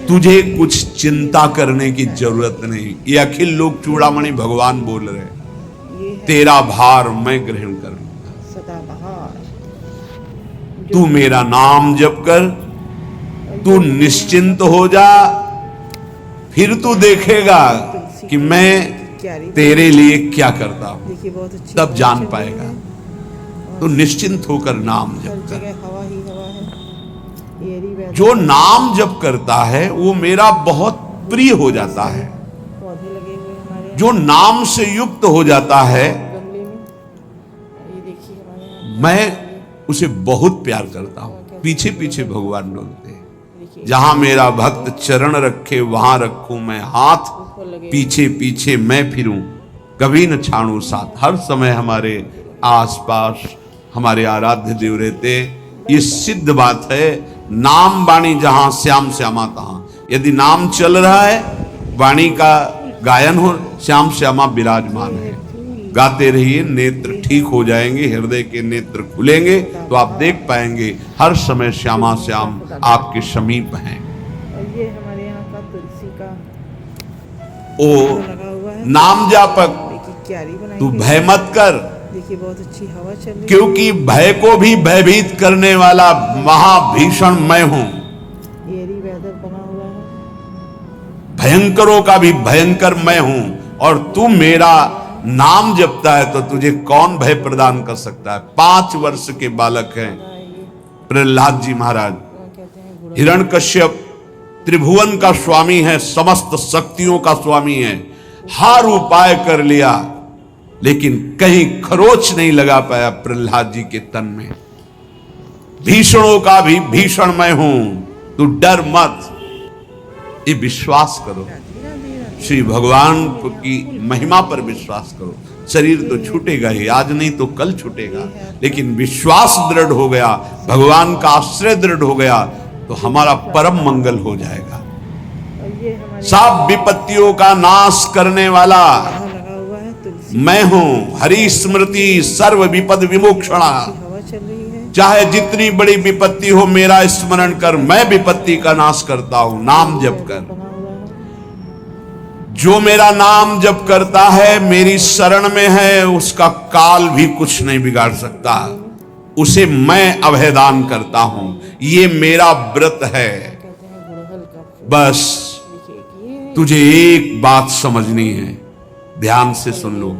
तुझे कुछ चिंता करने की जरूरत नहीं। ये अखिल लोक चूड़ामणि भगवान बोल रहे, तेरा भार मैं ग्रहण कर लूंगा। तू मेरा नाम जप कर, तू निश्चिंत हो जा, फिर तू देखेगा कि मैं तेरे लिए क्या करता हूं, तब जान पाएगा। तो निश्चिंत होकर नाम जप कर। जो नाम जप करता है वो मेरा बहुत प्रिय हो जाता है। जो नाम से युक्त हो जाता है मैं उसे बहुत प्यार करता हूं। पीछे पीछे भगवान डोलते हैं। जहां मेरा भक्त चरण रखे वहां रखूं मैं हाथ, पीछे पीछे मैं फिरूं कभी न छाड़ू साथ। हर समय हमारे आसपास हमारे आराध्य देव रहते। ये सिद्ध बात है। नाम वाणी जहां श्याम श्यामा तहां। यदि नाम चल रहा है, वाणी का गायन हो, श्याम श्यामा विराजमान है। गाते रहिए, नेत्र ठीक हो जाएंगे, हृदय के नेत्र खुलेंगे तो आप देख पाएंगे हर समय श्यामा श्याम आपके समीप हैं। ये हमारे यहाँ का तुलसी का ओ नाम जापक, तू भय मत कर। देखिए बहुत अच्छी हवा चल रही, क्योंकि भय को भी भयभीत करने वाला महाभीषण मैं हूं। वेदर बना हुआ है, भयंकरों का भी भयंकर मैं हूं। और तू मेरा नाम जपता है तो तुझे कौन भय प्रदान कर सकता है। 5 वर्ष के बालक हैं प्रहलाद जी महाराज। हिरण्यकश्यप त्रिभुवन का स्वामी है, समस्त शक्तियों का स्वामी है। हर उपाय कर लिया लेकिन कहीं खरोच नहीं लगा पाया प्रहलाद जी के तन में। भीषणों का भी भीषण मैं हूं, तू डर मत। ये विश्वास करो, श्री भगवान की महिमा पर विश्वास करो। शरीर तो छूटेगा ही, आज नहीं तो कल छूटेगा, लेकिन विश्वास दृढ़ हो गया, भगवान का आश्रय दृढ़ हो गया तो हमारा परम मंगल हो जाएगा। सब विपत्तियों का नाश करने वाला मैं हूं। हरि स्मृति सर्व विपद विमोक्षणा। चाहे जितनी बड़ी विपत्ति हो मेरा स्मरण कर, मैं विपत्ति का नाश करता हूं। नाम जप कर। जो मेरा नाम जप करता है, मेरी शरण में है, उसका काल भी कुछ नहीं बिगाड़ सकता। उसे मैं अभयदान करता हूं। ये मेरा व्रत है। बस तुझे एक बात समझनी है, ध्यान से सुन लो।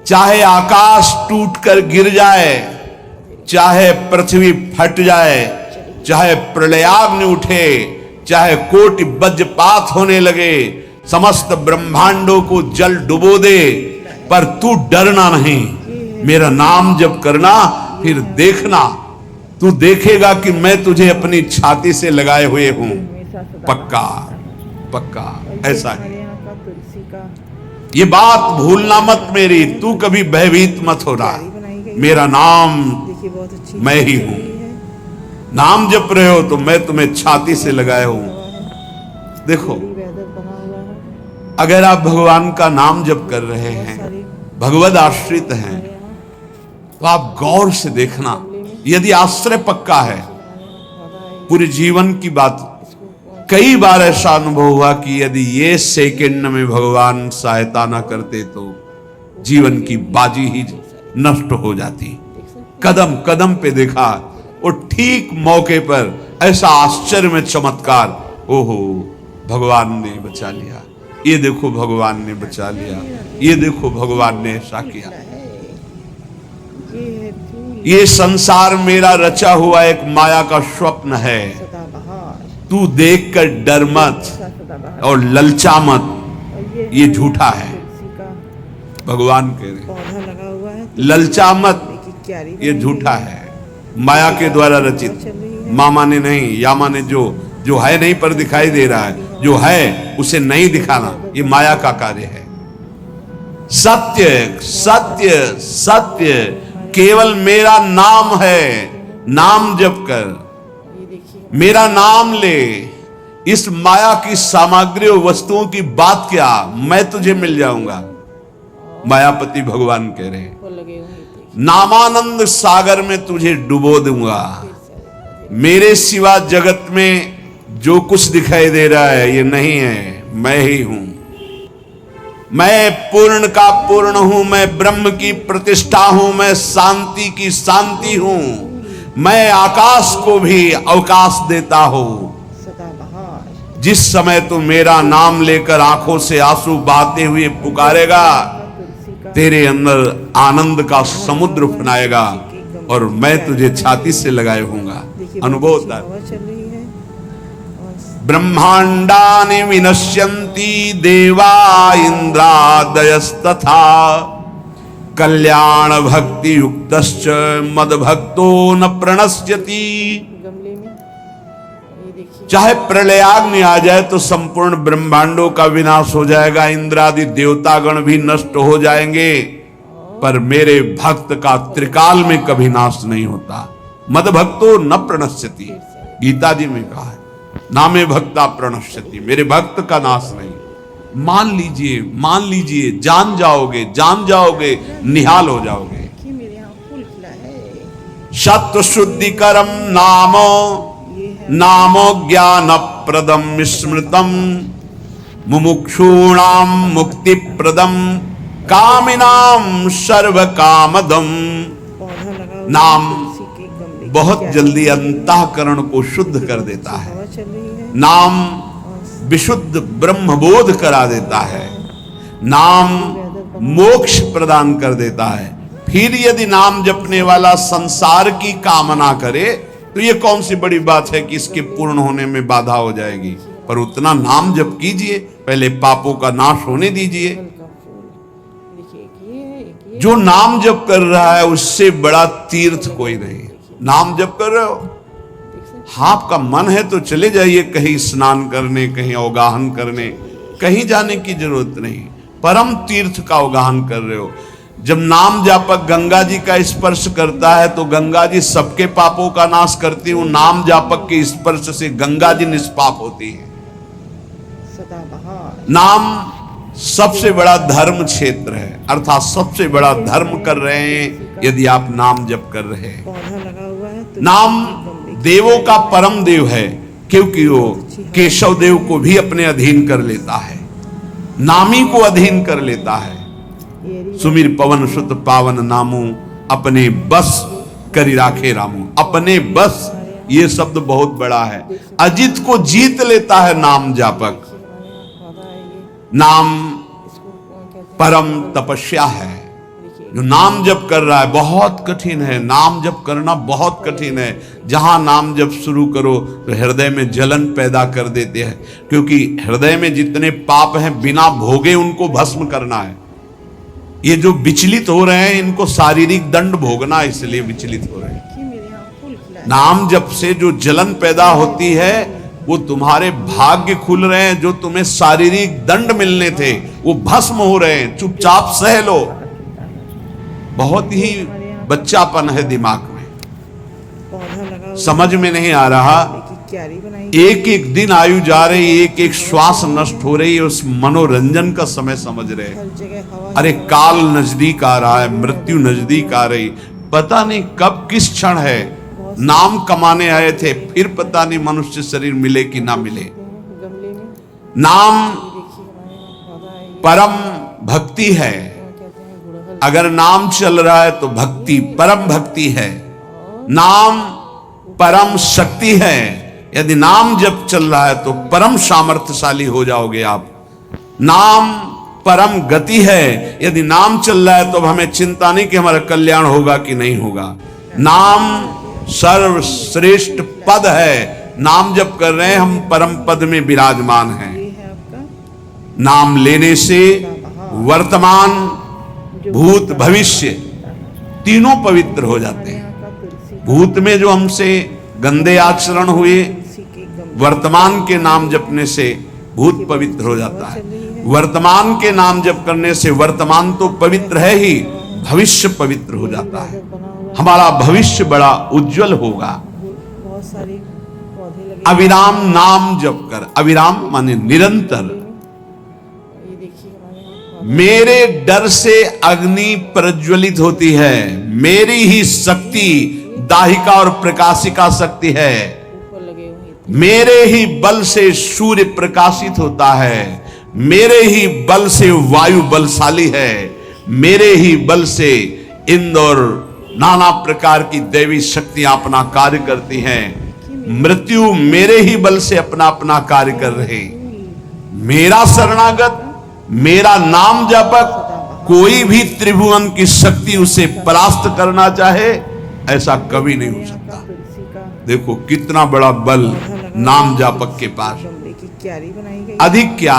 चाहे आकाश टूटकर गिर जाए, चाहे पृथ्वी फट जाए, चाहे प्रलयाग्नि उठे, चाहे कोटि वज्रपात होने लगे, समस्त ब्रह्मांडों को जल डुबो दे, पर तू डरना नहीं। मेरा नाम जप करना, फिर देखना, तू देखेगा कि मैं तुझे अपनी छाती से लगाए हुए हूं। पक्का पक्का ऐसा है। ये बात भूलना मत मेरी। तू कभी भयभीत मत होना। मेरा नाम मैं ही हूं। नाम जप रहे हो तो मैं तुम्हें छाती से लगाए हूं। देखो, अगर आप भगवान का नाम जप कर रहे हैं, भगवद आश्रित हैं, तो आप गौर से देखना। यदि आश्रय पक्का है, पूरे जीवन की बात, कई बार ऐसा अनुभव हुआ कि यदि ये सेकंड में भगवान सहायता ना करते तो जीवन की बाजी ही नष्ट हो जाती। कदम कदम पे देखा, और ठीक मौके पर ऐसा आश्चर्य में चमत्कार। ओहो, भगवान ने बचा लिया। ये देखो भगवान ने बचा लिया। ये देखो भगवान ने ऐसा किया। ये संसार मेरा रचा हुआ एक माया का स्वप्न है। तू देखकर डर मत और ललचा मत, ये झूठा है। भगवान कह रहे ललचा मत, ये झूठा है, माया के द्वारा रचित। मामा ने नहीं, यामा ने जो है नहीं पर दिखाई दे रहा है, जो है उसे नहीं दिखाना, ये माया का कार्य है। सत्य सत्य सत्य केवल मेरा नाम है। नाम जप कर, मेरा नाम ले। इस माया की सामग्री और वस्तुओं की बात क्या, मैं तुझे मिल जाऊंगा। मायापति भगवान कह रहे हैं, नामानंद सागर में तुझे डुबो दूंगा। मेरे सिवा जगत में जो कुछ दिखाई दे रहा है ये नहीं है, मैं ही हूं। मैं पूर्ण का पूर्ण हूं, मैं ब्रह्म की प्रतिष्ठा हूं, मैं शांति की शांति हूं, मैं आकाश को भी अवकाश देता हूं। सदाबहार। जिस समय तू मेरा नाम लेकर आंखों से आंसू बहाते हुए पुकारेगा, तुलसी का तेरे अंदर आनंद का समुद्र फनाएगा और मैं तुझे छाती से लगाए होऊंगा। देखिए अनुभव बहुत होता अच्छी है। हवा चल रही है और ब्रह्मांडानि विनश्यन्ति देवा इंद्रादयस्तथा कल्याण भक्ति युक्तश्च मद भक्तो न प्रणश्यति। गमले में ये देखिए चाहे प्रलयाग्नि आ जाए तो संपूर्ण ब्रह्मांडों का विनाश हो जाएगा, इंद्रादि देवतागण भी नष्ट हो जाएंगे, पर मेरे भक्त का त्रिकाल में कभी नाश नहीं होता। मद भक्तो न प्रणश्यति, गीता जी में कहा है, नामे भक्ता प्रणश्यति, मेरे भक्त का नाश नहीं। मान लीजिए, जान जाओगे, निहाल हो जाओगे। देखिए मेरे यहाँ फूल खिला है। सत्व शुद्धिकरम नामो ये है नामो ज्ञान प्रदम स्मृतम मुमुक्षूणाम मुक्ति प्रदम कामिनाम सर्व कामदम। पौधा लगा हुआ नाम है तुलसी के गमले की बहुत क्यारी जल्दी में। अंतःकरण को शुद्ध देखिए कर बहुत देता अच्छी है। हवा चल रही है नाम और विशुद्ध ब्रह्मबोध करा देता है। नाम मोक्ष प्रदान कर देता है। फिर यदि नाम जपने वाला संसार की कामना करे तो ये कौन सी बड़ी बात है कि इसके पूर्ण होने में बाधा हो जाएगी। पर उतना नाम जप कीजिए, पहले पापों का नाश होने दीजिए। कमल का फूल देखिए एक ये जो नाम जप कर रहा है उससे बड़ा तीर्थ कोई नहीं। नाम जप कर रहे हो, देख सकते हाँ आपका मन है तो चले जाइए कहीं स्नान करने, कहीं अवगाहन करने, कहीं जाने की जरूरत नहीं। परम तीर्थ का अवगाहन कर रहे हो। जब नाम जापक गंगा जी का स्पर्श करता है तो गंगा जी सबके पापों का नाश करती हूँ। नाम जापक के स्पर्श से गंगा जी निष्पाप होती है। सदाबहार। नाम सबसे बड़ा धर्म क्षेत्र है, अर्थात सबसे बड़ा धर्म कर रहे हैं यदि आप नाम जप कर रहे हैं। पौधा लगा हुआ है तुलसी नाम के गमले की देवों का परम देव है, क्योंकि वो केशव देव को भी अपने अधीन कर लेता है, नामी को अधीन कर लेता है। एरी सुमिर पवन सुत पावन नामू अपने बस करी राखे रामू। अपने बस ये शब्द बहुत बड़ा है। अजित को जीत लेता है नाम जापक। पौधा है ये, नाम इसको कहते हैं परम तपस्या है। देखिए जो नाम जप कर रहा है बहुत कठिन है, नाम जप करना बहुत कठिन है। जहां नाम जप शुरू करो तो हृदय में जलन पैदा कर देते हैं, क्योंकि हृदय में जितने पाप हैं बिना भोगे उनको भस्म करना है। ये जो विचलित हो रहे हैं इनको शारीरिक दंड भोगना, इसलिए विचलित हो रहे हैं। देखिए मेरे यहाँ फूल खिला है। नाम जप से जो जलन पैदा होती है वो तुम्हारे भाग्य खुल रहे हैं। जो तुम्हें शारीरिक दंड मिलने थे वो भस्म हो रहे हैं। चुपचाप सह लो। बहुत ही बच्चापन है दिमाग में, पौधा लगा हुआ समझ में नहीं आ रहा। की क्यारी बनाई एक एक दिन आयु जा रही, एक एक श्वास नष्ट हो रही है। उस मनोरंजन का समय समझ रहे हैं। हर जगह हवा अरे काल नजदीक आ रहा है, मृत्यु नजदीक आ रही, पता नहीं कब किस क्षण है। नाम कमाने आए थे, फिर पता नहीं मनुष्य शरीर मिले कि ना मिले। गमले में नाम ये देखिए हमारे यहाँ पौधा है ये, परम भक्ति है। कहते हैं गुड़हल। अगर नाम चल रहा है तो भक्ति परम भक्ति है। नाम परम शक्ति है। यदि नाम जब चल रहा है तो परम सामर्थ्यशाली हो जाओगे आप। नाम परम गति है। यदि नाम चल रहा है तो हमें चिंता नहीं कि हमारा कल्याण होगा कि नहीं होगा। नाम सर्वश्रेष्ठ पद है। नाम जब कर रहे हैं हम परम पद में विराजमान हैं। ये है आपका नाम लेने से वर्तमान भूत भविष्य तीनों पवित्र हो जाते हैं। यहाँ का तुलसी भूत में जो हमसे गंदे आचरण हुए, तुलसी के गमले वर्तमान के नाम जपने से भूत पवित्र हो जाता है। वर्तमान के नाम जप करने से वर्तमान तो पवित्र है ही, भविष्य पवित्र हो जाता है। बना हुआ हमारा भविष्य बड़ा उज्जवल होगा। बहुत सारे पौधे लगे अविराम नाम जप कर, अविराम माने निरंतर। ये देखिए हमारे यहाँ पौधा मेरे डर से अग्नि प्रज्वलित होती है। मेरी ही शक्ति दाहिका और प्रकाशिका शक्ति है। ऊपर लगे हुए हैं मेरे ही बल से सूर्य प्रकाशित होता है, मेरे ही बल से वायु बलशाली है, मेरे ही बल से इंद्र और नाना प्रकार की दैवी शक्तियां अपना कार्य करती हैं। मृत्यु मेरे ही बल से अपना अपना कार्य कर रहे। मेरा शरणागत, मेरा नाम जपक, कोई भी त्रिभुवन की शक्ति उसे परास्त करना चाहे ऐसा कभी नहीं हो सकता। तुलसी का देखो कितना बड़ा बल नाम जापक के पास। गमले की क्यारी बनाई गई। अधिक क्या,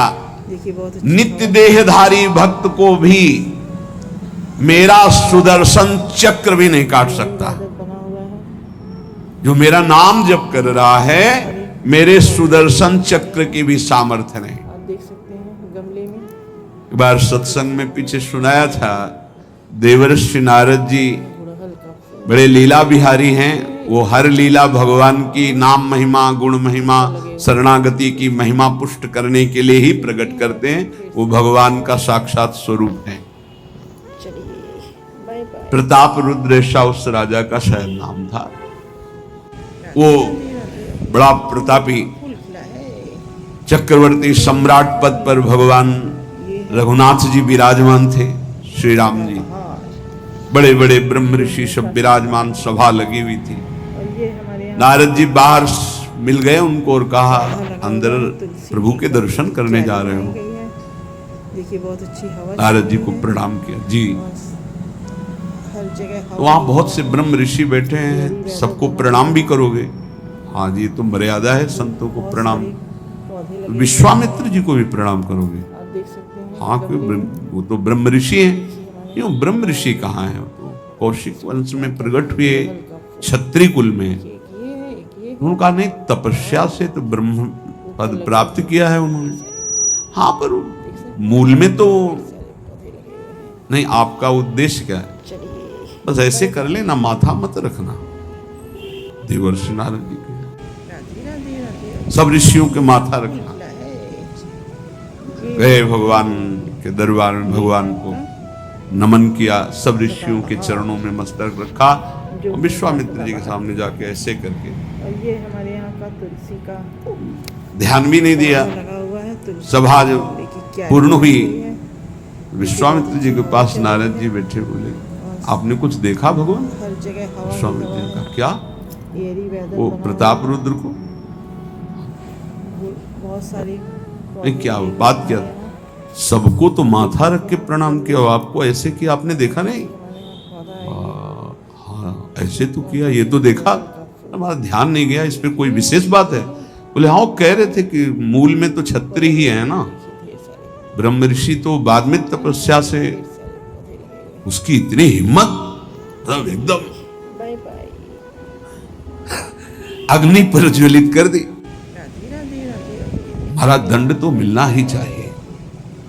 देखिए बहुत अच्छी नित्य देहधारी भक्त को भी मेरा सुदर्शन चक्र भी नहीं काट सकता। आदत बना हुआ है। जो मेरा नाम जप कर रहा है, मेरे सुदर्शन चक्र की भी सामर्थ्य नहीं। आप देख सकते हैं गमले में एक बार सत्संग में पीछे सुनाया था, देवर्षि नारद जी थोड़ा हल्का फूल बड़े लीला बिहारी हैं। वो हर लीला भगवान की नाम महिमा, गुण महिमा, शरणागति की महिमा पुष्ट करने के लिए ही प्रकट करते हैं। वो भगवान का साक्षात स्वरूप है। चलिए बाय बाय। प्रताप रुद्र ऐसा उस राजा का शायद नाम था। वो बड़ा प्रतापी फूल खिला है। चक्रवर्ती सम्राट पद पर भगवान रघुनाथ जी विराजमान थे। श्री राम जी, बड़े बड़े ब्रह्म ऋषि सब विराजमान, सभा लगी हुई थी। और ये हमारे यहाँ नारद जी बाहर मिल गए उनको और कहा, अंदर प्रभु के दर्शन करने जा रहे हो। गई है। देखिए बहुत अच्छी हवा नारद जी चल को रही है। प्रणाम किया। जी, हर जगह तो वहां बहुत से ब्रह्म ऋषि बैठे हैं, सबको प्रणाम भी करोगे? हाँ जी, तो मर्यादा है संतों को प्रणाम। पौधे लगे। विश्वामित्र जी को भी प्रणाम करोगे? आप देख सकते हैं हाँ, क्यों वो तो ब्रह्म ऋषि हैं। क्यों ब्रह्म ऋषि कहाँ हैं? वो तो कौशिक वंश में प्रकट हुए, क्षत्रिय कुल में। एक ये है, एक ये उनका नहीं, तपस्या से तो ब्रह्म पद प्राप्त किया है उन्होंने। हाँ, पर मूल में तो नहीं। आपका उद्देश्य क्या है? चलिए बस ऐसे कर लेना, माथा मत रखना। देवर्षि नारद जी के राधे राधे राधे सब ऋषियों के माथा रखना। खिला है। गए भगवान के दरबार में, भगवान को नमन किया, सब ऋषियों के चरणों में मस्तक रखा और विश्वामित्र जी के सामने जाके ऐसे करके और ये हमारे यहाँ का तुलसी का ध्यान भी नहीं दिया। लगा हुआ है। तुलसी सभा जब गमले की क्यारी पूर्ण हुई, बनाई गई है। विश्वामित्र जी के पास नारद जी बैठे, बोले, आपने कुछ देखा भगवान? हर जगह हवा ही विश्वामित्र हवा जी ने है। कहा, क्या? एरी वेदर वो बना प्रताप रुद्र को? हुआ है। बहुत सारी नहीं, क्या बात क्या? सबको तो माथा रख के प्रणाम किया, और आपको ऐसे किया, आपने देखा नहीं? हाँ, ऐसे तो किया, ये तो देखा, हमारा ध्यान नहीं गया, इस पे कोई विशेष बात है? बोले हाँ, वो कह रहे थे कि मूल में तो क्षत्रिय ही है ना, ब्रह्म ऋषि तो बाद में तपस्या से, उसकी इतनी हिम्मत, मतलब एकदम बाय बाय। अग्नि पर ज्वलित कर दी। राधे राधे राधे। हमारा दंड तो मिलना ही चाहिए।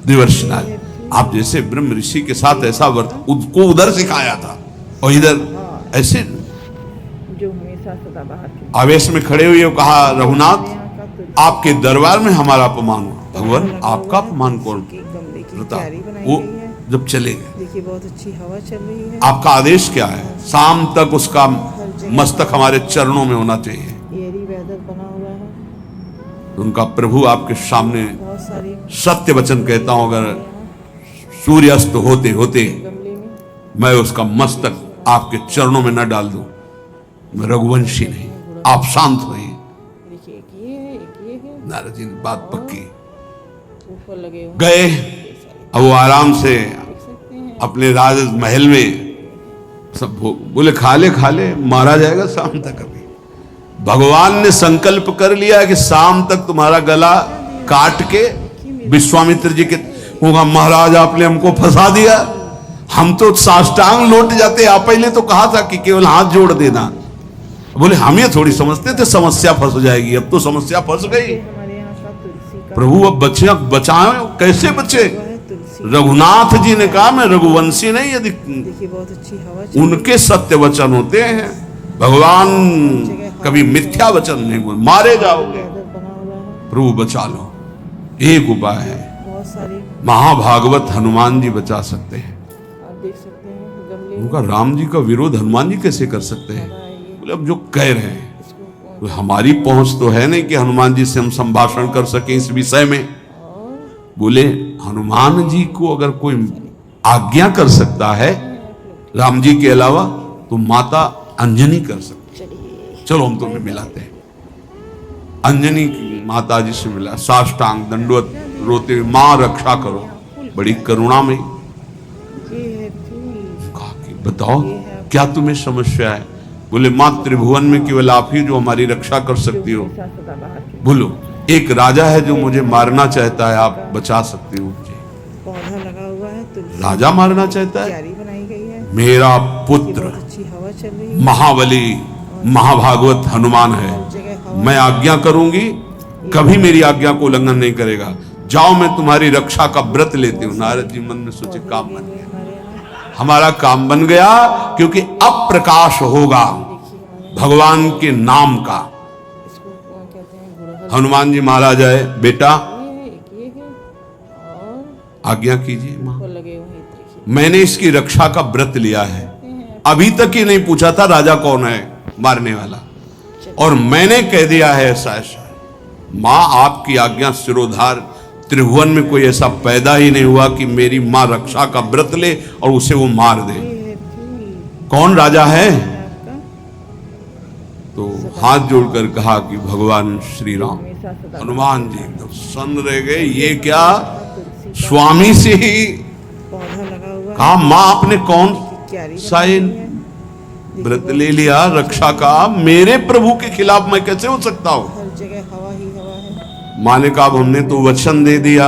देवर्षि नारद, आप जैसे ब्रह्म ऋषि के साथ ऐसा उसको उधर सिखाया था, और इधर ऐसे जो हमेशा सदाबहार के आवेश में खड़े हुए कहा, रघुनाथ, यहाँ का तुलसी आपके दरबार में हमारा अपमान हुआ। भगवान, आपका अपमान कौन? के गमले की प्रताप, क्यारी बनाई वो गई है। जब चले गए, देखिए बहुत अच्छी हवा चल रही है। आपका आदेश क्या है? शाम तक उसका मस्तक हमारे चरणों में होना चाहिए। एरी वेदर बना हुआ है। उनका प्रभु आपके सामने बहुत सारी सत्य वचन कहता हूं, अगर सूर्यास्त होते होते गमले में मैं उसका मस्तक आपके चरणों में न डाल दूं, मैं रघुवंशी नहीं। आप शांत होइए। देखिए एक ये है, एक ये है। नारद जी ने बात पक्की। ऊपर लगे हुए गए, अब वो आराम से देख सकते हैं। अपने राज महल में सब बोले, खा ले मारा जाएगा शाम तक। अभी भगवान ने संकल्प कर लिया कि शाम तक तुम्हारा गला काट के विश्वामित्र जी के होगा, महाराज आपने हमको फंसा दिया, हम तो साष्टांग लौट जाते। आप पहले तो कहा था कि केवल हाथ जोड़ देना। बोले हम ये थोड़ी समझते थे समस्या फंस जाएगी, अब तो समस्या फंस गई। ये हमारे यहाँ का तुलसी का प्रभु अब बचे, बचाए, कैसे बचे? हुआ है। तुलसी रघुनाथ जी ने कहा, मैं रघुवंशी नहीं, यदि देखिए बहुत अच्छी हवा चल उनके सत्य वचन होते हैं। भगवान कभी मिथ्या वचन नहीं बोल, मारे जाओगे। वेदर बना हुआ है। प्रभु बचा लो। एक उपाय है, बहुत सारी महाभागवत हनुमान जी बचा सकते हैं। आप देख सकते हैं गमले उनका राम जी का विरोध हनुमान जी कैसे कर सकते हैं? में ये बोले अब जो कह रहे हैं, इसको कोई हमारी पहुंच तो है नहीं कि हनुमान जी से हम संभाषण कर सके इस विषय में। बोले हनुमान जी को अगर कोई आज्ञा कर सकता है राम जी के अलावा तो माता अंजनी कर सकती। चलो हम तुम्हें मिलाते हैं। अंजनी माता जी से मिला, साष्टांग दंडवत रोते हुए, मां रक्षा करो, बड़ी करुणा में ये है फूल। कहा कि बताओ क्या तुम्हें समस्या है। बोले मां त्रिभुवन में केवल आप ही जो हमारी रक्षा कर सकती हो। सदाबहार के बोलो एक राजा है जो मुझे मारना चाहता है, आप बचा सकती हो मुझे। पौधा लगा हुआ है, तुलसी राजा मारना चाहता है, क्यारी बनाई गई है, मेरा ये पुत्र बहुत अच्छी हवा चल रही है, महाबली महाभागवत हनुमान है, हर जगह हवा। मैं आज्ञा करूंगी, कभी मेरी आज्ञा को उल्लंघन नहीं करेगा। जाओ मैं तुम्हारी रक्षा का व्रत लेती हूँ। नारद जी मन में सोचे काम बन गया, हमारे यहाँ हमारा काम बन गया, क्योंकि अब प्रकाश होगा भगवान के नाम का। इसको कहते हैं गुड़हल। हनुमान जी महाराज आए, बेटा ये है और आज्ञा कीजिए मां, फूल लगे हुए हैं, देखिए मैंने इसकी रक्षा का व्रत लिया है। अभी तक ही नहीं पूछा था राजा कौन है मारने वाला, और मैंने कह दिया है ऐसा ऐसा। मां आपकी आज्ञा सिरोधार, त्रिभुवन में कोई ऐसा पैदा ही नहीं हुआ कि मेरी मां रक्षा का व्रत ले और उसे वो मार दे। ये है फूल कौन राजा है? आपका तो हाथ जोड़कर कहा कि भगवान श्री राम। हमेशा सदा हनुमान जी एकदम सन्न रह गए, ये क्या तुलसी का स्वामी से ही पौधा लगा हुआ है, कहा मां आपने कौन क्यारी सा बनाई गई है, व्रत ले लिया रक्षा का, मेरे प्रभु के खिलाफ मैं कैसे हो सकता हूं। हर जगह हवा ही हवा है। मां ने कहा हमने तो वचन दे दिया।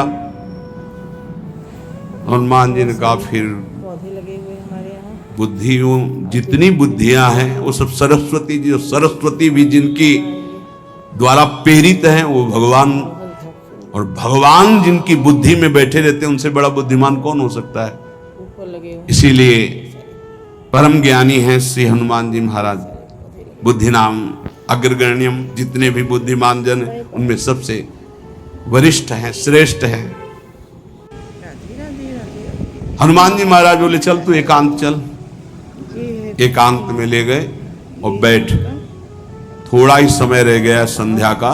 हनुमान जी ने कहा फिर पौधे लगे हुए हैं हमारे यहाँ, बुद्धियों जितनी बुद्धियां हैं वो सब सरस्वती जी, सरस्वती भी जिनकी द्वारा प्रेरित हैं वो भगवान, और भगवान जिनकी बुद्धि में बैठे रहते हैं उनसे बड़ा बुद्धिमान कौन हो सकता है। ऊपर लगे हुए इसीलिए परम ज्ञानी हैं श्री हनुमान जी महाराज। बुद्धि नाम अग्रगण्यम, जितने भी बुद्धिमान जन हैं उनमें सबसे वरिष्ठ हैं, श्रेष्ठ हैं। राधे राधे राधे। हनुमान जी महाराज बोले चल तू एकांत चल। ये है एकांत में ले गए और बैठ। थोड़ा ही समय रह गया संध्या का।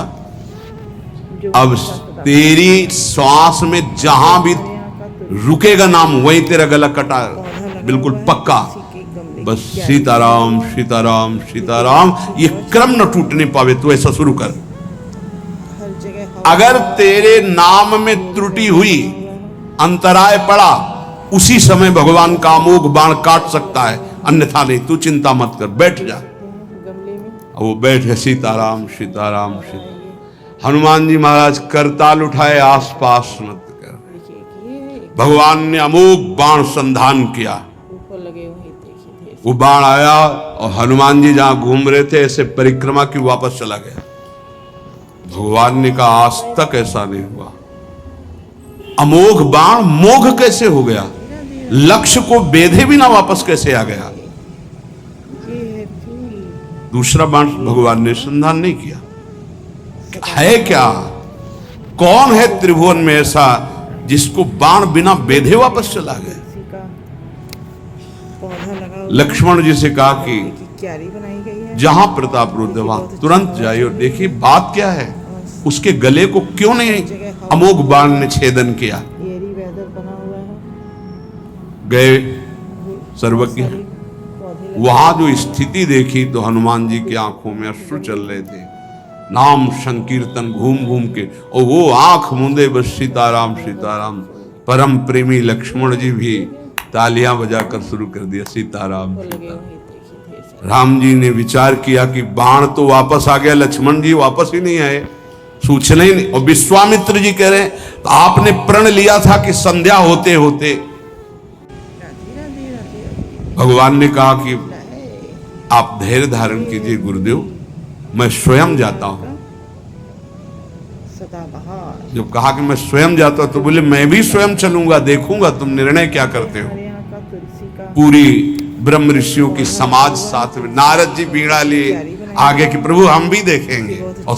जो अब तेरी श्वास में जहां भी रुकेगा नाम वहीं तेरा गला कटा, बिल्कुल पक्का। बस सीताराम सीताराम सीताराम, ये क्रम न टूटने पावे तो ऐसा शुरू कर। हर जगह हवा अगर तेरे नाम में त्रुटि हुई, अंतराय पड़ा, उसी समय भगवान का अमोघ बाण काट सकता है, अन्यथा नहीं। तू चिंता मत कर, बैठ जा। गमले में वो बैठ गए। सीताराम सीताराम सीताराम। हनुमान जी महाराज करताल उठाए, आसपास मत कर। देखिए कि ये है, भगवान ने अमोघ बाण संधान किया। ऊपर लगे हुए हैं, देखिए ढेर वो बाण आया और हनुमान जी जहां घूम रहे थे ऐसे परिक्रमा की वापस चला गया। भगवान ने कहा आज तक ऐसा नहीं हुआ। अमोघ बाण मोघ कैसे हो गया, लक्ष्य को बेधे बिना वापस कैसे आ गया। ये है फूल। दूसरा बाण भगवान ने संधान नहीं किया। है क्या, कौन है त्रिभुवन में ऐसा जिसको बाण बिना बेधे वापस चला गया। तुलसी का पौधा लगा हुआ है, लक्ष्मण जी से कहा कि की क्यारी बनाई गई है, जहां प्रताप रुद्र वहां तुरंत जाइए और देखिए बात क्या है। उसके गले को क्यों नहीं अमोघ बाण ने छेदन किया। येरी वेदर बना हुआ है, गए सर्वज्ञ, पौधे लगे वहां जो स्थिति देखी तो हनुमान जी की आंखों में अश्रु चल रहे थे। नाम संकीर्तन घूम घूम के, और वो आंख मूंदे बस सीताराम सीताराम। परम प्रेमी लक्ष्मण जी भी तालियां बजाकर शुरू कर दिया सीताराम लगे सीताराम। हुए हैं, देखिए ढेर सारे। राम जी ने विचार किया कि बाण तो वापस आ गया, लक्ष्मण जी वापस ही नहीं आए, सूचना ही नहीं। और विश्वामित्र जी कह रहे हैं तो आपने प्रण लिया था कि संध्या होते होते। राधे राधे राधे भगवान ने कहा कि आप धैर्य धारण कीजिए गुरुदेव, मैं स्वयं जाता हूं। सदाबहार। जब कहा कि मैं स्वयं जाता हूं तो बोले मैं भी स्वयं चलूंगा, देखूंगा तुम निर्णय क्या करते हो। हमारे यहाँ का तुलसी का पूरी ब्रह्म ऋषियों की समाज साथ में, नारद जी बीड़ा लिए आगे कि प्रभु हम भी देखेंगे, और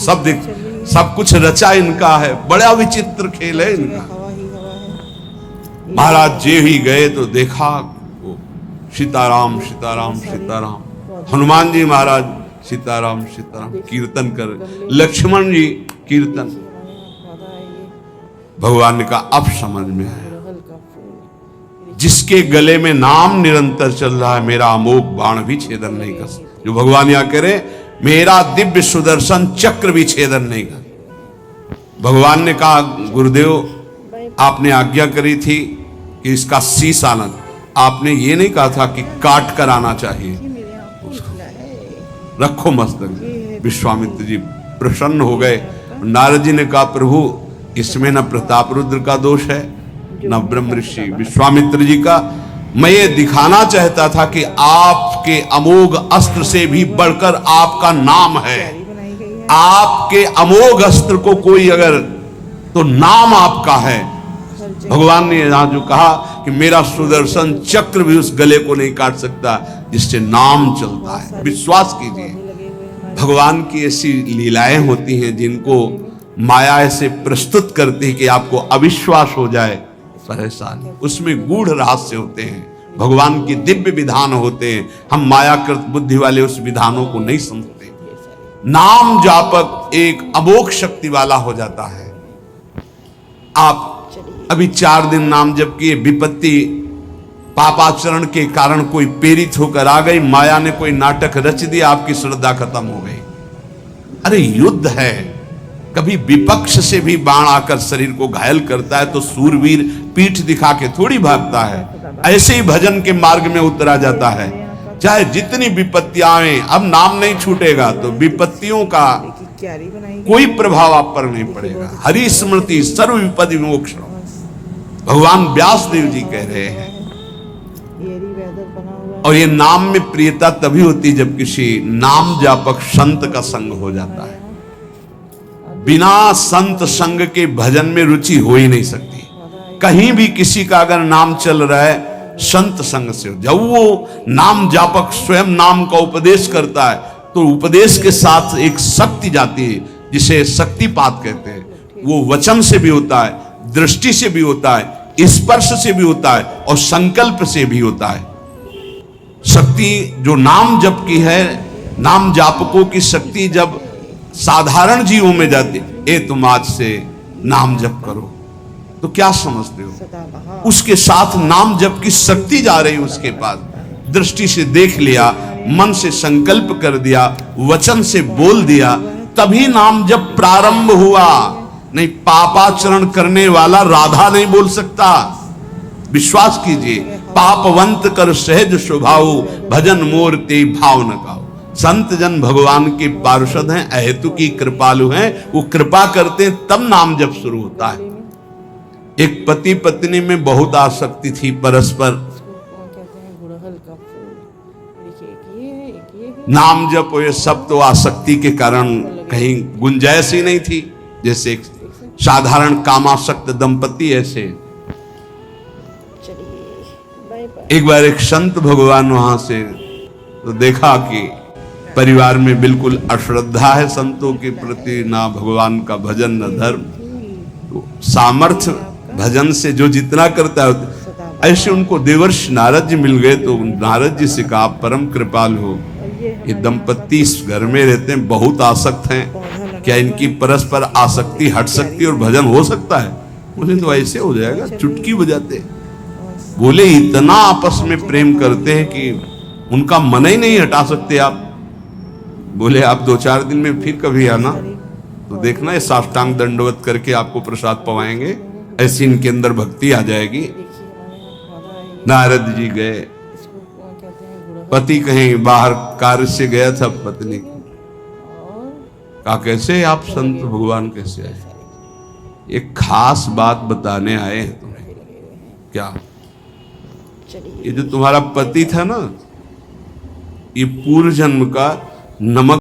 सब कुछ रचा इनका है। बड़ा विचित्र खेल है इनका। हवा ही हवा है। महाराज जे ही गए तो देखा वो सीताराम सीताराम सीताराम। हनुमान जी महाराज सीताराम सीताराम कीर्तन कर। लक्ष्मण जी कीर्तन। पौधा है ये भगवान ने कहा अब समझ में आया, गुड़हल का फूल। जिसके गले में नाम निरंतर चल रहा है, मेरा अमोघ बाण भी छेदन नहीं कर सकता। जो भगवान यहां कह रहे, मेरा दिव्य सुदर्शन चक्र भी छेदन नहीं कर। भगवान ने कहा गुरुदेव आपने आज्ञा करी थी कि इसका शीश आना, आपने ये नहीं कहा था कि काट कर आना चाहिए। ये मेरे आंखों में खिला है। रखो मस्तक। विश्वामित्र जी प्रसन्न हो गए। नारद जी ने कहा प्रभु इसमें न प्रताप रुद्र का दोष है न ब्रह्म ऋषि विश्वामित्र जी का। मैं ये दिखाना चाहता था कि आपके अमोघ अस्त्र से भी बढ़कर आपका नाम है। क्यारी बनाई गई है। आपके अमोघ अस्त्र को कोई अगर, तो नाम आपका है। हर जगह भगवान ने यहां जो कहा कि मेरा सुदर्शन चक्र भी उस गले को नहीं काट सकता जिससे नाम चलता है। विश्वास कीजिए, लगे हुए हमारे भगवान की ऐसी लीलाएं होती हैं जिनको माया ऐसे प्रस्तुत करती है कि आपको अविश्वास हो जाए, परेशानी। उसमें गूढ़ रहस्य होते हैं, भगवान की दिव्य विधान होते हैं। हम मायाकृत बुद्धि वाले उस विधानों को नहीं समझते। नाम जापक एक अमोघ शक्ति वाला हो जाता है। आप अभी 4 दिन नाम जप किए, विपत्ति पापाचरण के कारण कोई प्रेरित होकर आ गई, माया ने कोई नाटक रच दिया, आपकी श्रद्धा खत्म हो गई। अरे युद्ध है, कभी विपक्ष से भी बाण आकर शरीर को घायल करता है तो सूरवीर पीठ दिखा के थोड़ी भागता है। ऐसे ही भजन के मार्ग में उतरा जाता है, चाहे जितनी विपत्तियां आए। अब नाम नहीं छूटेगा तो विपत्तियों का की क्यारी बनाई गई कोई प्रभाव आप पर नहीं पड़ेगा। हरि स्मृति सर्व विपदि विमोक्षण, भगवान व्यास देव जी कह रहे हैं। ये वेदर बना हुआ है। और ये नाम में प्रियता तभी होती है जब किसी नाम जापक संत का संग हो जाता है। बिना संत संग के भजन में रुचि हो ही नहीं सकती। कहीं भी किसी का अगर नाम चल रहा है संत संग से, जब वो नाम जापक स्वयं नाम का उपदेश करता है तो उपदेश के साथ एक शक्ति जाती है जिसे शक्तिपात कहते हैं। वो वचन से भी होता है, दृष्टि से भी होता है, स्पर्श से भी होता है और संकल्प से भी होता है। शक्ति जो नाम जप की है, नाम जापकों की शक्ति जब साधारण जीवों में जाती है, ए तुम आज से नाम जप करो, तो क्या समझते हो? सदाबहार उसके साथ नाम जप की शक्ति जा रही उसके पास। दृष्टि से देख लिया, मन से संकल्प कर दिया, वचन से बोल दिया, तभी नाम जप प्रारंभ हुआ। नहीं, पापाचरण करने वाला राधा नहीं बोल सकता। विश्वास कीजिए, पापवंत कर सहज स्वभाव, भजन मोर ते भाव न गाओ। संत जन भगवान के पार्षद हैं, अहेतु की कृपालु हैं, वो कृपा करते हैं तब नाम जप शुरू होता है। एक पति पत्नी में बहुत आसक्ति थी परस्पर, कहते हैं गुड़हल का फूल। देखिए एक ये है, एक ये है। नाम जप ये सब तो आसक्ति के कारण कहीं गुंजाइश ही नहीं थी। जैसे एक साधारण कामासक्त दंपति, ऐसे चलिए बाय बाय। एक बार एक संत भगवान वहां से तो देखा कि परिवार में बिल्कुल अश्रद्धा है संतों के प्रति, ना भगवान का भजन न धर्म। तो सामर्थ्य भजन से जो जितना करता है, ऐसे उनको देवर्षि नारद जी मिल गए। तो नारद जी से कहा आप परम कृपालु हो, ये दंपत्ति इस घर में रहते हैं, बहुत आसक्त हैं, क्या इनकी परस्पर आसक्ति हट सकती है और भजन हो सकता है? बोले तो ऐसे हो जाएगा, चुटकी बजाते। बोले इतना आपस में प्रेम करते हैं कि उनका मन ही नहीं हटा सकते आप। बोले आप 2-4 दिन में फिर कभी आना तो देखना, ये साष्टांग दंडवत करके आपको प्रसाद पवाएंगे, ऐसी इनके अंदर भक्ति आ जाएगी। नारद जी गए, पति कहीं बाहर कार्य से गया था, पत्नी कहा कैसे आप संत भगवान कैसे आए? एक खास बात बताने आए हैं तुम्हें। क्या? ये जो तुम्हारा पति था ना, ये पूर्व जन्म का नमक